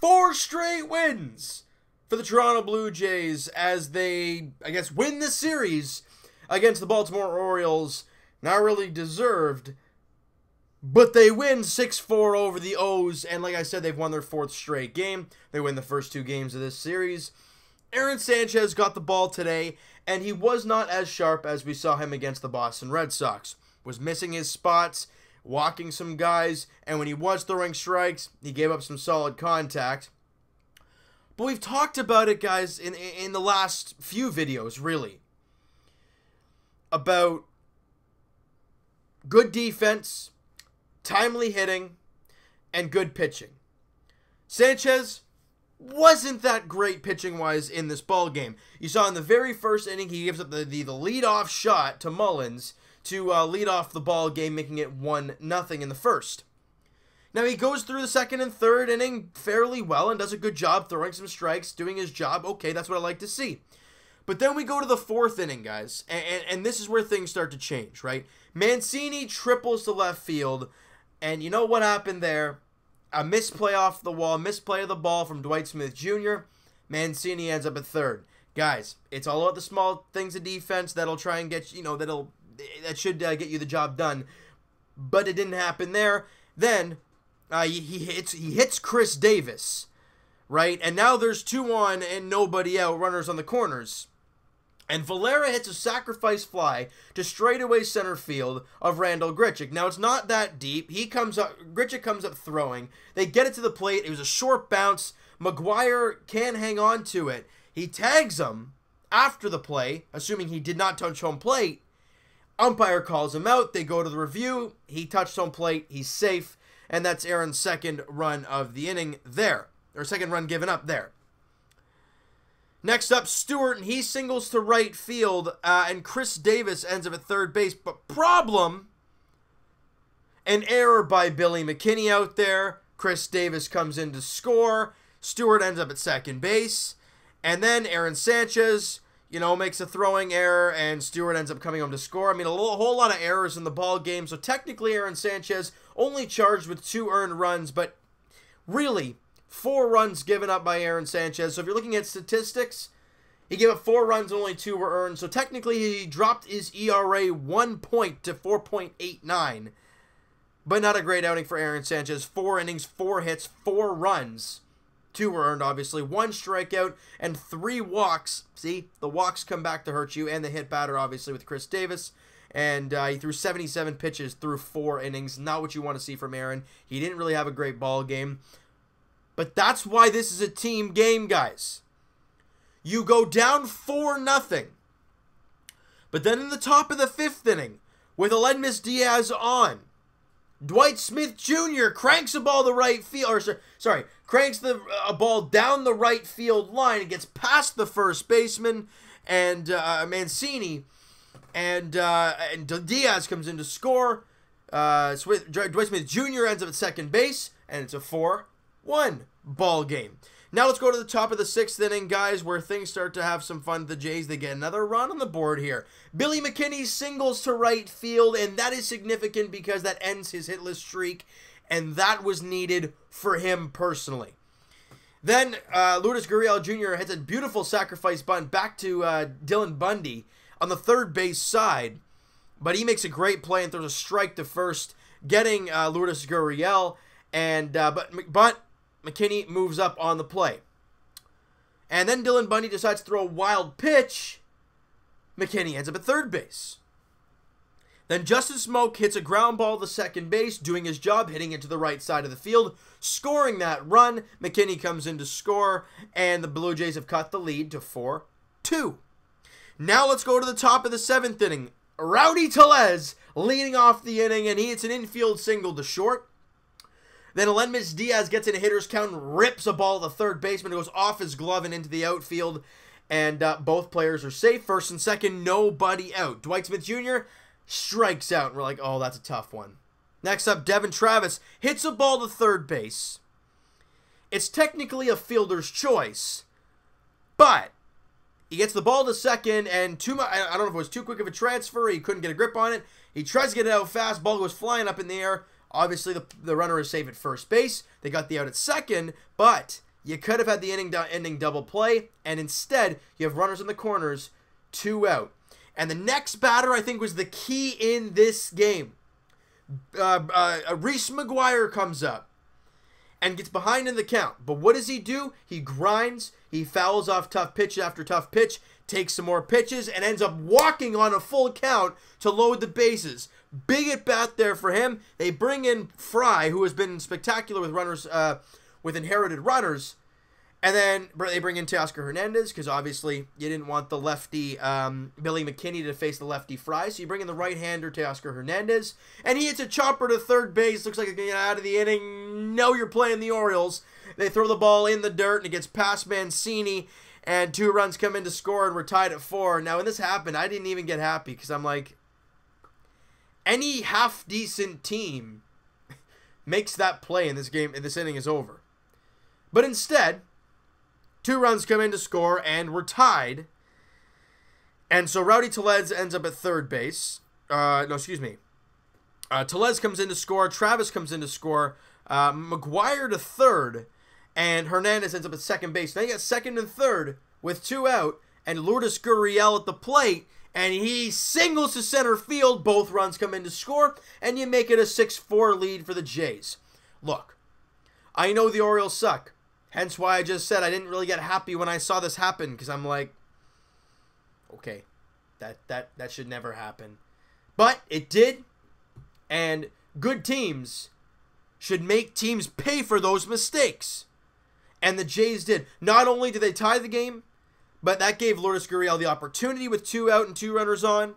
4 straight wins for the Toronto Blue Jays as they, I guess, win this series against the Baltimore Orioles. Not really deserved, but they win 6-4 over the O's, and like I said, they've won their 4th straight game. They win the first 2 games of this series. Aaron Sanchez got the ball today, and he was not as sharp as we saw him against the Boston Red Sox. Was missing his spots, walking some guys, and when he was throwing strikes, he gave up some solid contact. But we've talked about it, guys, in the last few videos, really, about good defense, timely hitting, and good pitching. Sanchez wasn't that great pitching-wise in this ball game. You saw in the very first inning, he gives up the lead-off shot to Mullins to lead off the ball game, making it 1-0 in the first. Now, he goes through the second and third inning fairly well and does a good job throwing some strikes, doing his job. Okay, that's what I like to see. But then we go to the 4th inning, guys, and this is where things start to change, right? Mancini triples to left field, and you know what happened there? A misplay off the wall, misplay of the ball from Dwight Smith Jr. Mancini ends up at third. Guys, it's all about the small things of defense that'll try and get, that should get you the job done. But it didn't happen there. Then he hits Chris Davis, right? And now there's 2 on and nobody out, runners on the corners. And Valera hits a sacrifice fly to straightaway center field of Randal Grichuk. Now, it's not that deep. Grichuk comes up throwing. They get it to the plate. It was a short bounce. McGuire can hang on to it. He tags him after the play, assuming he did not touch home plate. Umpire calls him out. They go to the review. He touched home plate. He's safe. And that's Aaron's 2nd run of the inning there. Or 2nd run given up there. Next up, Stewart, and he singles to right field, and Chris Davis ends up at 3rd base. But problem, an error by Billy McKinney out there. Chris Davis comes in to score. Stewart ends up at 2nd base. And then Aaron Sanchez, makes a throwing error, and Stewart ends up coming home to score. I mean, a whole lot of errors in the ball game. So technically, Aaron Sanchez only charged with 2 earned runs, but really 4 runs given up by Aaron Sanchez. So if you're looking at statistics, he gave up 4 runs and only 2 were earned. So technically, he dropped his ERA 1 point to 4.89. But not a great outing for Aaron Sanchez. 4 innings, 4 hits, 4 runs. 2 were earned, obviously. 1 strikeout and 3 walks. See, the walks come back to hurt you. And the hit batter, obviously, with Chris Davis. And he threw 77 pitches through 4 innings. Not what you want to see from Aaron. He didn't really have a great ball game. But that's why this is a team game, guys. You go down 4-0. But then in the top of the 5th inning, with Aledmys Diaz on, Dwight Smith Jr. cranks a ball to right field, cranks a ball down the right field line. It gets past the first baseman and Mancini, and Diaz comes in to score. Dwight Smith Jr. ends up at 2nd base, and it's a 4-1 ball game. Now let's go to the top of the 6th inning, guys, where things start to have some fun. The Jays, they get another run on the board here. Billy McKinney singles to right field, and that is significant because that ends his hitless streak, and that was needed for him personally. Then Lourdes Gurriel Jr. hits a beautiful sacrifice bunt back to Dylan Bundy on the 3rd base side, but he makes a great play and throws a strike to first, getting Lourdes Gurriel, and but McKinney moves up on the play. And then Dylan Bundy decides to throw a wild pitch. McKinney ends up at 3rd base. Then Justin Smoke hits a ground ball to 2nd base, doing his job, hitting it to the right side of the field, scoring that run. McKinney comes in to score, and the Blue Jays have cut the lead to 4-2. Now let's go to the top of the 7th inning. Rowdy Tellez leading off the inning, and he hits an infield single to short. Then Aledmys Diaz gets in a hitter's count and rips a ball to 3rd baseman. It goes off his glove and into the outfield. And both players are safe. 1st and 2nd, nobody out. Dwight Smith Jr. strikes out. And we're like, oh, that's a tough one. Next up, Devin Travis hits a ball to 3rd base. It's technically a fielder's choice. But he gets the ball to 2nd, and I don't know if it was too quick of a transfer. He couldn't get a grip on it. He tries to get it out fast. Ball goes flying up in the air. Obviously, the runner is safe at 1st base. They got the out at 2nd, but You could have had the ending double play, and instead you have runners in the corners, 2 out. And the next batter, I think, was the key in this game. Reese McGuire comes up and gets behind in the count. But what does he do? He grinds, he fouls off tough pitch after tough pitch, takes some more pitches, and ends up walking on a full count to load the bases. Big at bat there for him. They bring in Fry, who has been spectacular with runners, with inherited runners. And then they bring in Teoscar Hernandez, because obviously you didn't want the lefty Billy McKinney to face the lefty Fry. So you bring in the right-hander Teoscar Hernandez. And he hits a chopper to third base. Looks like it's going to get out of the inning. No, you're playing the Orioles. They throw the ball in the dirt, and it gets past Mancini. And 2 runs come in to score, and we're tied at 4. Now, when this happened, I didn't even get happy, because I'm like, any half-decent team makes that play in this game, and this inning is over. But instead, 2 runs come in to score, and we're tied. And so Rowdy Tellez ends up at third base. Tellez comes in to score. Travis comes in to score. McGuire to third. And Hernandez ends up at second base. Now you got second and third with 2 out. And Lourdes Gurriel at the plate. And he singles to center field. Both runs come in to score. And you make it a 6-4 lead for the Jays. Look, I know the Orioles suck. Hence why I just said I didn't really get happy when I saw this happen, because I'm like, okay, that should never happen. But it did, and good teams should make teams pay for those mistakes. And the Jays did. Not only did they tie the game, but that gave Lourdes Gurriel the opportunity with 2 out and 2 runners on,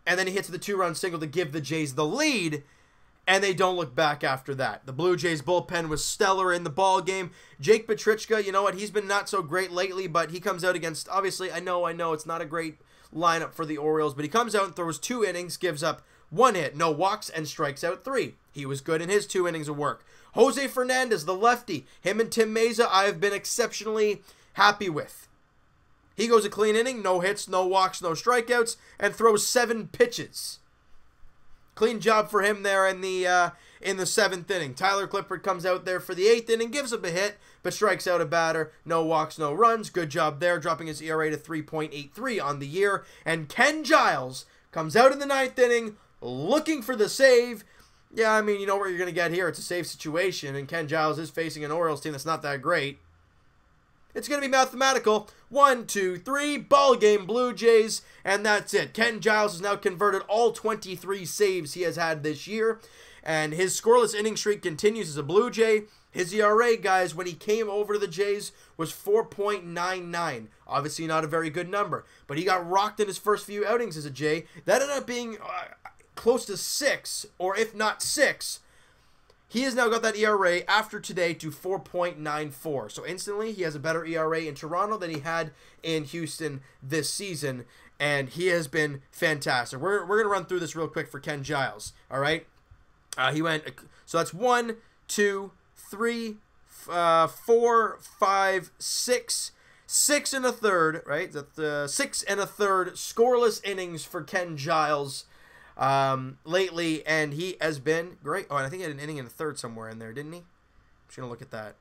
and then he hits the 2-run single to give the Jays the lead. And they don't look back after that. The Blue Jays bullpen was stellar in the ball game. Jake Petrichka, you know what? He's been not so great lately, but he comes out against, obviously, I know, it's not a great lineup for the Orioles, but he comes out and throws 2 innings, gives up 1 hit, no walks, and strikes out 3. He was good in his 2 innings of work. Jose Fernandez, the lefty, him and Tim Meza, I have been exceptionally happy with. He goes a clean inning, no hits, no walks, no strikeouts, and throws 7 pitches. Clean job for him there in the 7th inning. Tyler Clippard comes out there for the 8th inning, gives up a hit, but strikes out a batter. No walks, no runs. Good job there, dropping his ERA to 3.83 on the year. And Ken Giles comes out in the 9th inning looking for the save. Yeah, I mean, you know what you're going to get here. It's a save situation, and Ken Giles is facing an Orioles team that's not that great. It's going to be mathematical. 1, 2, 3, ball game, Blue Jays, and that's it. Ken Giles has now converted all 23 saves he has had this year, and his scoreless inning streak continues as a Blue Jay. His ERA, guys, when he came over to the Jays was 4.99. Obviously not a very good number, but he got rocked in his first few outings as a Jay. That ended up being close to 6, or if not 6. He has now got that ERA after today to 4.94. So instantly, he has a better ERA in Toronto than he had in Houston this season. And he has been fantastic. We're going to run through this real quick for Ken Giles. All right? He went, so that's 1, 2, 3, 4, 5, 6. 6 and a third, right? That's 6 and a third scoreless innings for Ken Giles lately, and he has been great. Oh, and I think he had an inning and a third somewhere in there, didn't he? I'm just gonna look at that.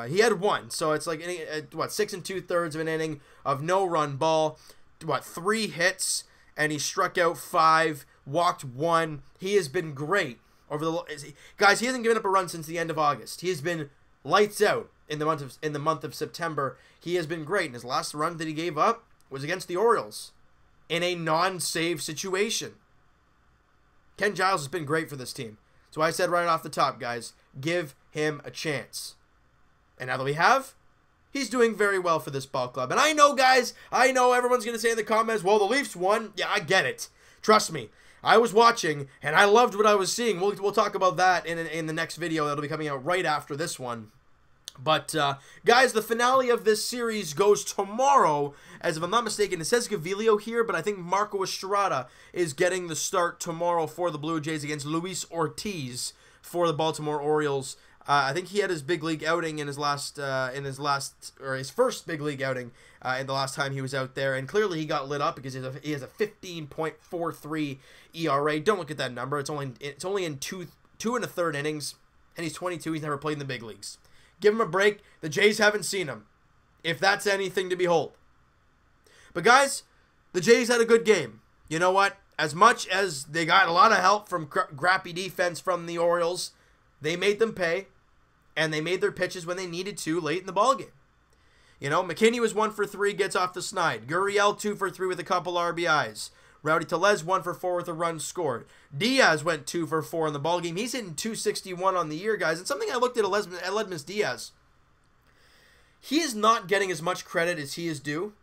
He had 1, so it's like 6 2/3 of an inning of no run ball. 3 hits, and he struck out 5, walked 1. He has been great over the guys. He hasn't given up a run since the end of August. He has been lights out in the month of September. He has been great, and his last run that he gave up was against the Orioles in a non-save situation. Ken Giles has been great for this team. So I said right off the top, guys, give him a chance. And now that we have, he's doing very well for this ball club. And I know, guys, I know everyone's going to say in the comments, well, the Leafs won. Yeah, I get it. Trust me. I was watching, and I loved what I was seeing. We'll talk about that in the next video that'll be coming out right after this one. But, guys, the finale of this series goes tomorrow. As if I'm not mistaken, it says Gavilio here, but I think Marco Estrada is getting the start tomorrow for the Blue Jays against Luis Ortiz for the Baltimore Orioles. I think he had his big league outing in his first big league outing in the last time he was out there, and clearly he got lit up because he has a 15.43 ERA. Don't look at that number. It's only in two and a third innings, and he's 22. He's never played in the big leagues. Give him a break. The Jays haven't seen him, if that's anything to behold. But guys, the Jays had a good game. You know what? As much as they got a lot of help from crappy defense from the Orioles, they made them pay, and they made their pitches when they needed to late in the ballgame. You know, McKinney was 1 for 3, gets off the snide. Gurriel 2 for 3 with a couple RBIs. Rowdy Tellez 1 for 4 with a run scored. Diaz went 2 for 4 in the ballgame. He's hitting .261 on the year, guys. And something I looked at Aledmys Diaz, he is not getting as much credit as he is due,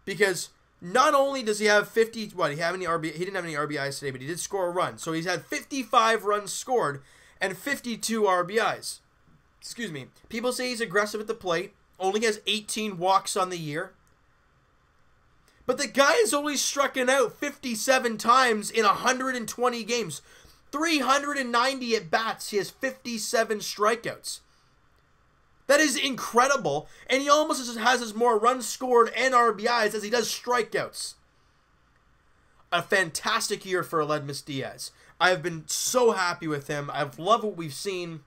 because not only does he have 50, he didn't have any RBIs today, but he did score a run. So he's had 55 runs scored and 52 RBIs. Excuse me. People say he's aggressive at the plate. Only has 18 walks on the year. But the guy has only struck out 57 times in 120 games. 390 at bats. He has 57 strikeouts. That is incredible. And he almost has as more runs scored and RBIs as he does strikeouts. A fantastic year for Aledmys Diaz. I have been so happy with him. I've loved what we've seen.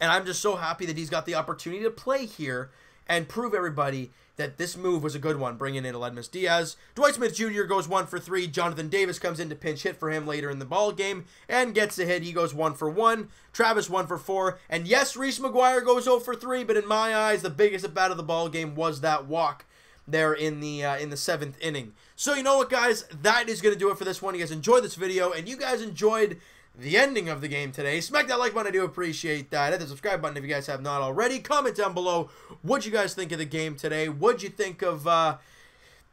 And I'm just so happy that he's got the opportunity to play here and prove everybody that this move was a good one, bringing in Aledmys Diaz. Dwight Smith Jr. goes 1 for 3. Jonathan Davis comes in to pinch hit for him later in the ball game and gets a hit. He goes 1 for 1. Travis 1 for 4. And yes, Reese McGuire goes 0 for 3, but in my eyes, the biggest at bat of the ball game was that walk there in the 7th inning. So you know what, guys? That is going to do it for this one. You guys enjoyed this video, and you guys enjoyed the ending of the game today. Smack that like button. I do appreciate that. Hit the subscribe button if you guys have not already. Comment down below what you guys think of the game today. What'd you think of, what'd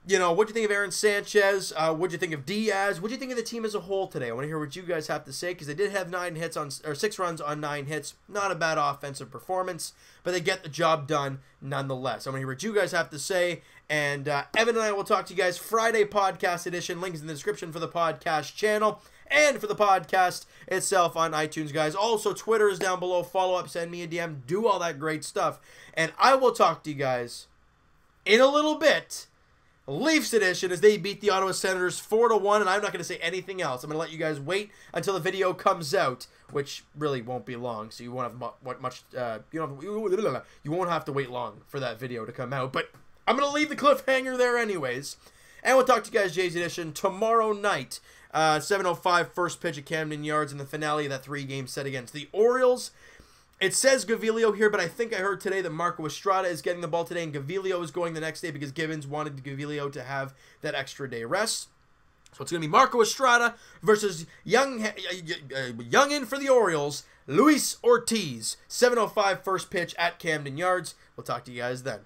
you think of Aaron Sanchez? What'd you think of Diaz? What'd you think of the team as a whole today? I want to hear what you guys have to say, because they did have 6 runs on 9 hits. Not a bad offensive performance, but they get the job done nonetheless. I want to hear what you guys have to say. And Evan and I will talk to you guys Friday podcast edition. Link is in the description for the podcast channel and for the podcast itself on iTunes, guys. Also, Twitter is down below. Follow up, send me a DM, do all that great stuff. And I will talk to you guys in a little bit. Leafs edition, as they beat the Ottawa Senators 4-1, and I'm not going to say anything else. I'm going to let you guys wait until the video comes out, which really won't be long, so you won't have you won't have to wait long for that video to come out. But I'm going to leave the cliffhanger there anyways. And we'll talk to you guys, Jays edition, tomorrow night. 7:05 first pitch at Camden Yards in the finale of that 3-game set against the Orioles. It says Gavilio here, but I think I heard today that Marco Estrada is getting the ball today, and Gavilio is going the next day because Gibbons wanted Gavilio to have that extra day rest. So it's going to be Marco Estrada versus youngin for the Orioles, Luis Ortiz. 7:05 first pitch at Camden Yards. We'll talk to you guys then.